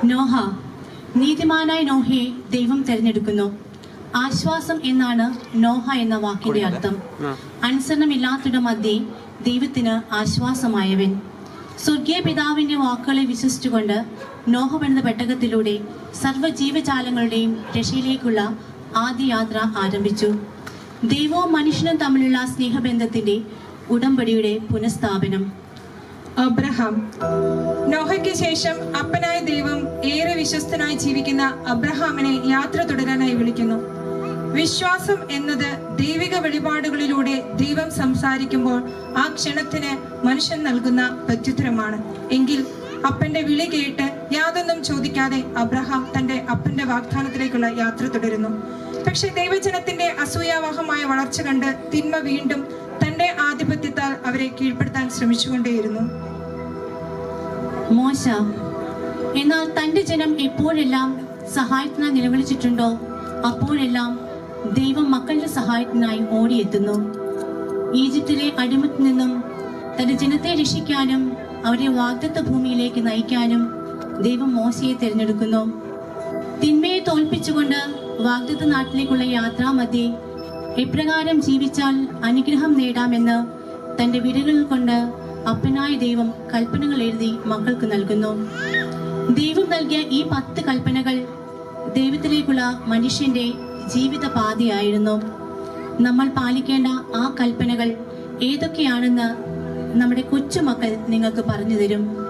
നോഹ. നീതിമാനായ നോഹയെ ദൈവം തെരഞ്ഞെടുക്കുന്നു. ആശ്വാസം എന്നാണ് നോഹ എന്ന വാക്കിന്റെ അർത്ഥം. അനുസരണമില്ലാത്തയുടെ മധ്യേ ദൈവത്തിന് ആശ്വാസമായവൻ. സ്വർഗീയ പിതാവിന്റെ വാക്കുകളെ വിശ്വസിച്ചുകൊണ്ട് നോഹ പണിത പെട്ടകത്തിലൂടെ സർവ്വജീവജാലങ്ങളുടെയും രക്ഷയിലേക്കുള്ള ആദ്യ യാത്ര ആരംഭിച്ചു. ദൈവവും മനുഷ്യനും തമ്മിലുള്ള സ്നേഹബന്ധത്തിന്റെ ഉടമ്പടിയുടെ പുനഃസ്ഥാപനം. അബ്രഹാം. നോഹയ്ക്ക് ശേഷം അപ്പനായ ദൈവം ഏറെ വിശ്വസ്തനായി ജീവിക്കുന്ന അബ്രഹാമിനെ യാത്ര തുടരാനായി വിളിക്കുന്നു. വിശ്വാസം എന്നത് ദൈവിക വെളിപാടുകളിലൂടെ ദൈവം സംസാരിക്കുമ്പോൾ ആ ക്ഷണത്തിന് മനുഷ്യൻ നൽകുന്ന പ്രത്യുത്തരമാണ്. എങ്കിൽ അപ്പന്റെ വിളി കേട്ട് യാതൊന്നും ചോദിക്കാതെ അബ്രഹാം തന്റെ അപ്പന്റെ വാഗ്ദാനത്തിലേക്കുള്ള യാത്ര തുടരുന്നു. പക്ഷെ ദൈവജനത്തിന്റെ അസൂയാവഹമായ വളർച്ച കണ്ട് തിന്മ വീണ്ടും തന്റെ ആധിപത്യത്താൽ അവരെ കീഴ്പ്പെടുത്താൻ ശ്രമിച്ചുകൊണ്ടേയിരുന്നു. മോശ. എന്നാൽ തന്റെ ജനം എപ്പോഴെല്ലാം സഹായത്തിനായി നിലവിളിച്ചിട്ടുണ്ടോ അപ്പോഴെല്ലാം ദൈവം മക്കളുടെ സഹായത്തിനായി ഓടിയെത്തുന്നു. ഈജിപ്തിലെ അടിമത്തിൽ നിന്നും തന്റെ ജനത്തെ രക്ഷിക്കാനും അവരെ വാഗ്ദത്ത ഭൂമിയിലേക്ക് നയിക്കാനും ദൈവം മോശയെ തിരഞ്ഞെടുക്കുന്നു. തിന്മയെ തോൽപ്പിച്ചുകൊണ്ട് വാഗ്ദത്ത നാട്ടിലേക്കുള്ള യാത്രാമധ്യേ എപ്രകാരം ജീവിച്ചാൽ അനുഗ്രഹം നേടാമെന്ന് തന്റെ വിരലുകൾ കൊണ്ട് അപ്പനായ ദൈവം കൽപ്പനകൾ എഴുതി മക്കൾക്ക് നൽകുന്നു. ദൈവം നൽകിയ ഈ 10 കൽപ്പനകൾ ദൈവത്തിലേക്കുള്ള മനുഷ്യന്റെ ജീവിത പാതയായിരുന്നു. നമ്മൾ പാലിക്കേണ്ട ആ കൽപ്പനകൾ ഏതൊക്കെയാണെന്ന് നമ്മുടെ കൊച്ചുമക്കൾ നിങ്ങൾക്ക് പറഞ്ഞു തരും.